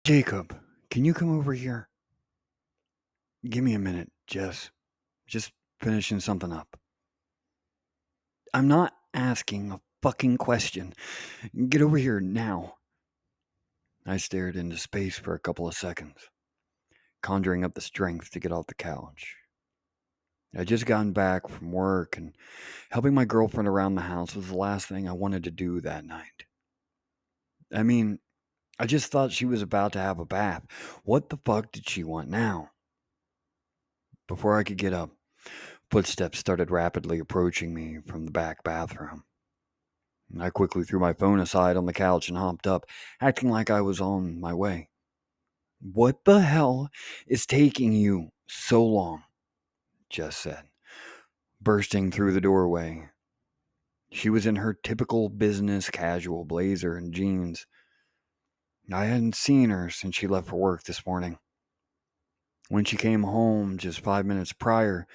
Jacob, can you come over here? Give me a minute, Jess. Just finishing something up. I'm not asking a fucking question. Get over here now. I stared into space for a couple of seconds, conjuring up the strength to get off the couch. I'd just gotten back from work, and helping my girlfriend around the house was the last thing I wanted to do that night. I mean, I just thought she was about to have a bath. What the fuck did she want now? Before I could get up, footsteps started rapidly approaching me from the back bathroom. I quickly threw my phone aside on the couch and hopped up, acting like I was on my way. "What the hell is taking you so long?" Jess said, bursting through the doorway. She was in her typical business casual blazer and jeans. I hadn't seen her since she left for work this morning. When she came home just 5 minutes prior,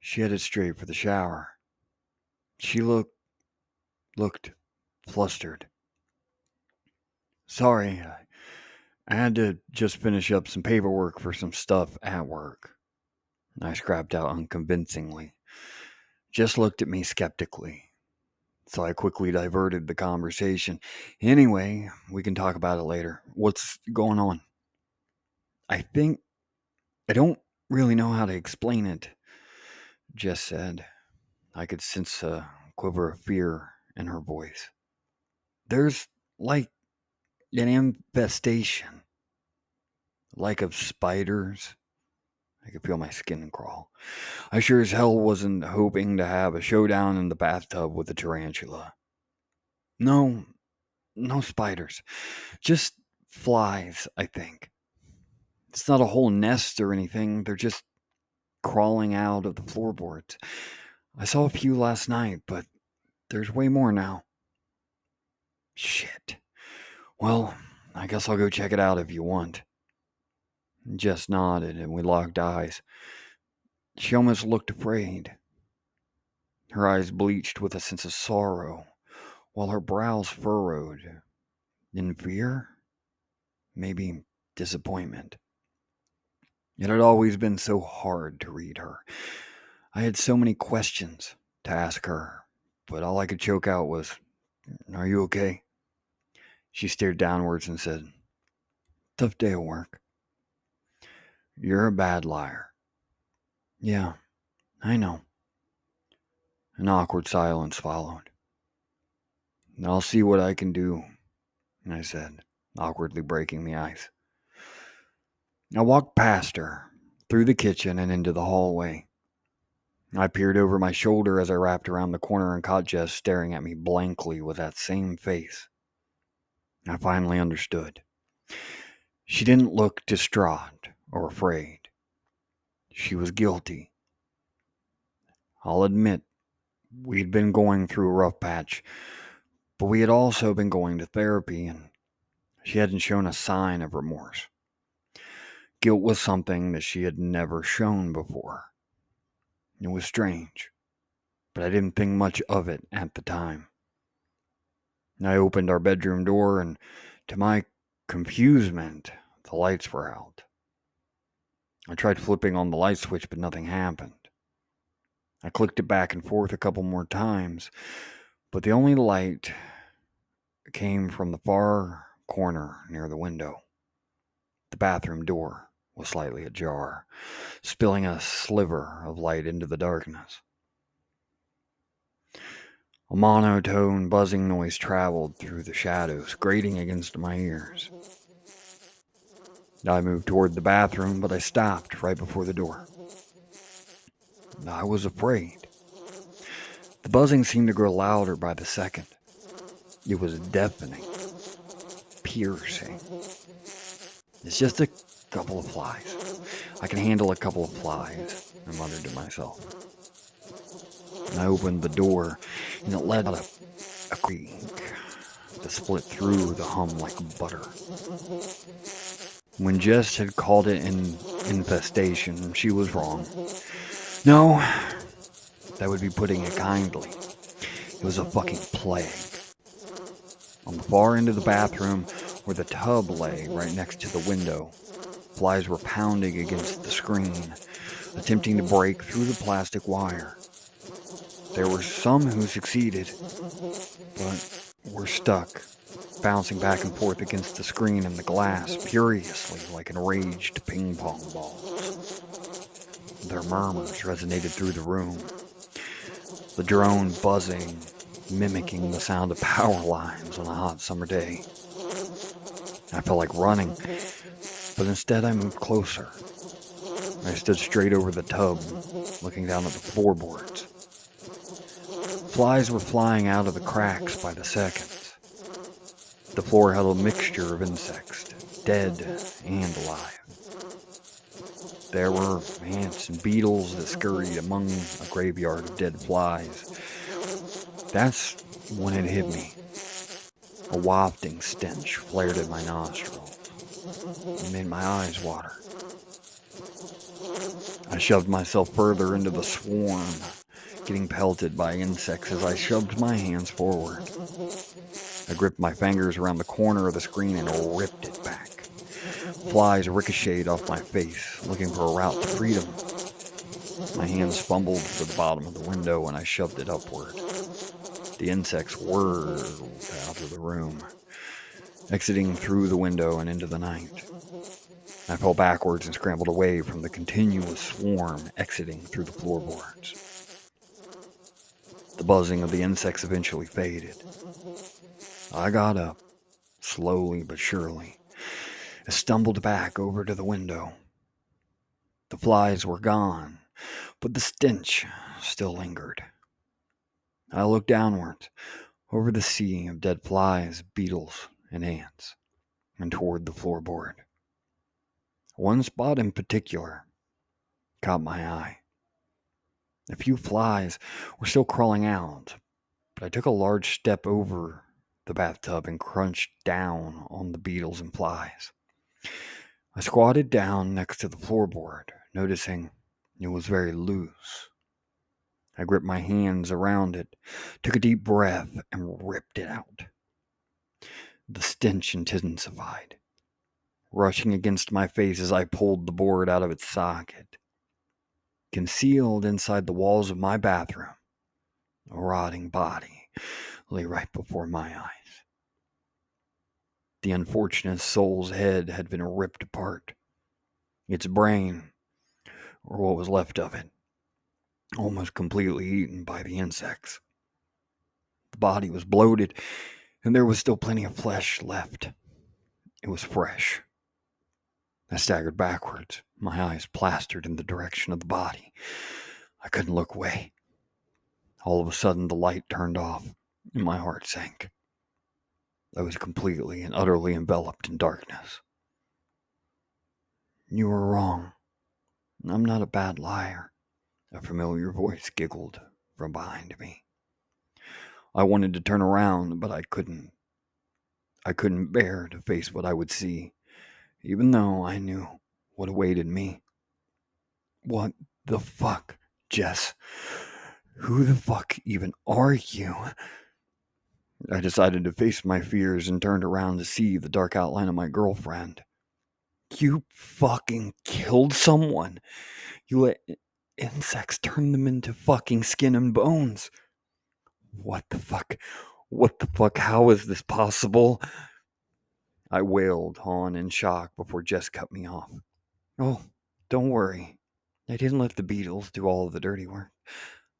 she headed straight for the shower. She looked flustered. "Sorry, I had to just finish up some paperwork for some stuff at work," I scrapped out unconvincingly. Just looked at me skeptically, so I quickly diverted the conversation. "Anyway, we can talk about it later. What's going on?" I think I don't really know how to explain it," Jess said. I could sense a quiver of fear in her voice. "There's like an infestation, like of spiders." I could feel my skin crawl. I sure as hell wasn't hoping to have a showdown in the bathtub with a tarantula. No, no spiders. Just flies, I think. It's not a whole nest or anything. They're just crawling out of the floorboards. I saw a few last night, but there's way more now. Shit. Well, I guess I'll go check it out if you want. Jess nodded and we locked eyes. She almost looked afraid. Her eyes bleached with a sense of sorrow, while her brows furrowed. In fear? Maybe disappointment. It had always been so hard to read her. I had so many questions to ask her, but all I could choke out was, "Are you okay?" She stared downwards and said, "Tough day at work." "You're a bad liar." "Yeah, I know." An awkward silence followed. "I'll see what I can do," I said, awkwardly breaking the ice. I walked past her, through the kitchen and into the hallway. I peered over my shoulder as I wrapped around the corner and caught Jess staring at me blankly with that same face. I finally understood. She didn't look distraught or afraid. She was guilty. I'll admit, we'd been going through a rough patch, but we had also been going to therapy, and she hadn't shown a sign of remorse. Guilt was something that she had never shown before. It was strange, but I didn't think much of it at the time. I opened our bedroom door, and to my confusement, the lights were out. I tried flipping on the light switch, but nothing happened. I clicked it back and forth a couple more times, but the only light came from the far corner near the window. The bathroom door was slightly ajar, spilling a sliver of light into the darkness. A monotone buzzing noise traveled through the shadows, grating against my ears. I moved toward the bathroom, but I stopped right before the door. I was afraid. The buzzing seemed to grow louder by the second. It was deafening, piercing. "It's just a couple of flies. I can handle a couple of flies," I muttered to myself. And I opened the door, and it let out a creak that split through the hum like butter. When Jess had called it an infestation, she was wrong. No, that would be putting it kindly. It was a fucking plague. On the far end of the bathroom where the tub lay right next to the window. Flies were pounding against the screen, attempting to break through the plastic wire. There were some who succeeded, but were stuck, bouncing back and forth against the screen and the glass furiously like enraged ping pong balls. Their murmurs resonated through the room, the drone buzzing, mimicking the sound of power lines on a hot summer day. I felt like running, but instead I moved closer. I stood straight over the tub, looking down at the floorboards. Flies were flying out of the cracks by the seconds. The floor held a mixture of insects, dead and alive. There were ants and beetles that scurried among a graveyard of dead flies. That's when it hit me. A wafting stench flared in my nostrils and made my eyes water. I shoved myself further into the swarm, getting pelted by insects as I shoved my hands forward. I gripped my fingers around the corner of the screen and ripped it back. Flies ricocheted off my face, looking for a route to freedom. My hands fumbled for the bottom of the window and I shoved it upward. The insects whirled out of the room, exiting through the window and into the night. I fell backwards and scrambled away from the continuous swarm exiting through the floorboards. The buzzing of the insects eventually faded. I got up, slowly but surely, and stumbled back over to the window. The flies were gone, but the stench still lingered. I looked downwards, over the sea of dead flies, beetles, and ants, and toward the floorboard. One spot in particular caught my eye. A few flies were still crawling out, but I took a large step over the bathtub and crunched down on the beetles and flies. I squatted down next to the floorboard, noticing it was very loose. I gripped my hands around it, took a deep breath, and ripped it out. The stench intensified, rushing against my face as I pulled the board out of its socket. Concealed inside the walls of my bathroom, a rotting body lay right before my eyes. The unfortunate soul's head had been ripped apart. Its brain, or what was left of it, almost completely eaten by the insects. The body was bloated, and there was still plenty of flesh left. It was fresh. I staggered backwards, my eyes plastered in the direction of the body. I couldn't look away. All of a sudden, the light turned off, and my heart sank. I was completely and utterly enveloped in darkness. "You were wrong. I'm not a bad liar," a familiar voice giggled from behind me. I wanted to turn around, but I couldn't. I couldn't bear to face what I would see, even though I knew what awaited me. "What the fuck, Jess? Who the fuck even are you?" I decided to face my fears and turned around to see the dark outline of my girlfriend. "You fucking killed someone. You let insects turn them into fucking skin and bones. What the fuck? What the fuck? How is this possible?" I wailed on in shock before Jess cut me off. "Oh, don't worry. I didn't let the beetles do all of the dirty work.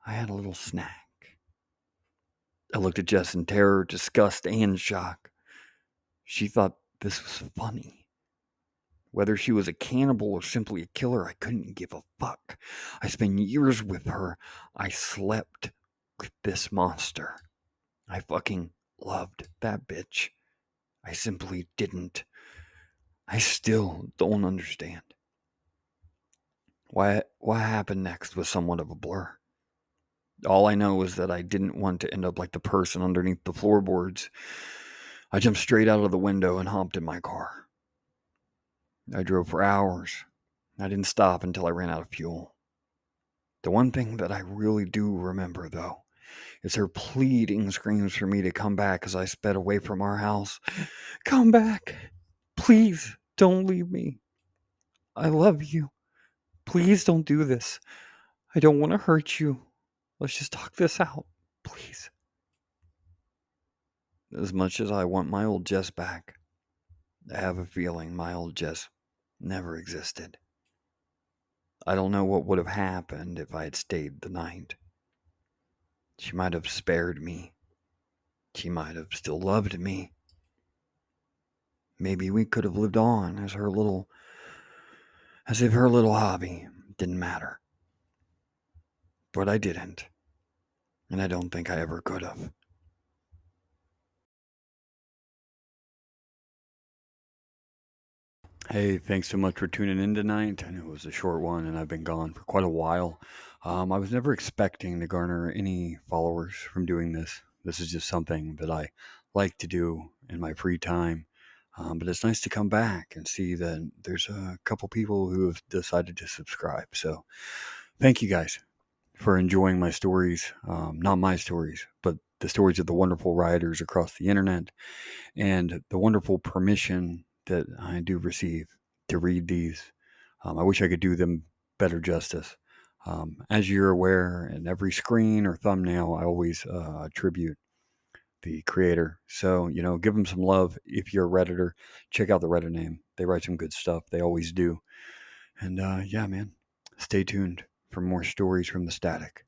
I had a little snack." I looked at Jess in terror, disgust, and shock. She thought this was funny. Whether she was a cannibal or simply a killer, I couldn't give a fuck. I spent years with her. I slept with this monster. I fucking loved that bitch. I simply didn't. I still don't understand. What happened next was somewhat of a blur. All I know is that I didn't want to end up like the person underneath the floorboards. I jumped straight out of the window and hopped in my car. I drove for hours. I didn't stop until I ran out of fuel. The one thing that I really do remember, though, It's her pleading screams for me to come back as I sped away from our house. Come back. Please don't leave me. I love you. Please don't do this. I don't want to hurt you. Let's just talk this out. Please. As much as I want my old Jess back, I have a feeling my old Jess never existed. I don't know what would have happened if I had stayed the night. She might have spared me. She might have still loved me. Maybe we could have lived on as if her little hobby didn't matter. But I didn't. And I don't think I ever could have. Hey, thanks so much for tuning in tonight. I know it was a short one and I've been gone for quite a while. I was never expecting to garner any followers from doing this. This is just something that I like to do in my free time. But it's nice to come back and see that there's a couple people who have decided to subscribe. So thank you guys for enjoying my stories. Not my stories, but the stories of the wonderful writers across the internet and the wonderful permission that I do receive to read these. I wish I could do them better justice. As you're aware, in every screen or thumbnail, I always attribute the creator. So, give them some love. If you're a Redditor, check out the Reddit name. They write some good stuff. They always do. And yeah, man, stay tuned for more stories from the static.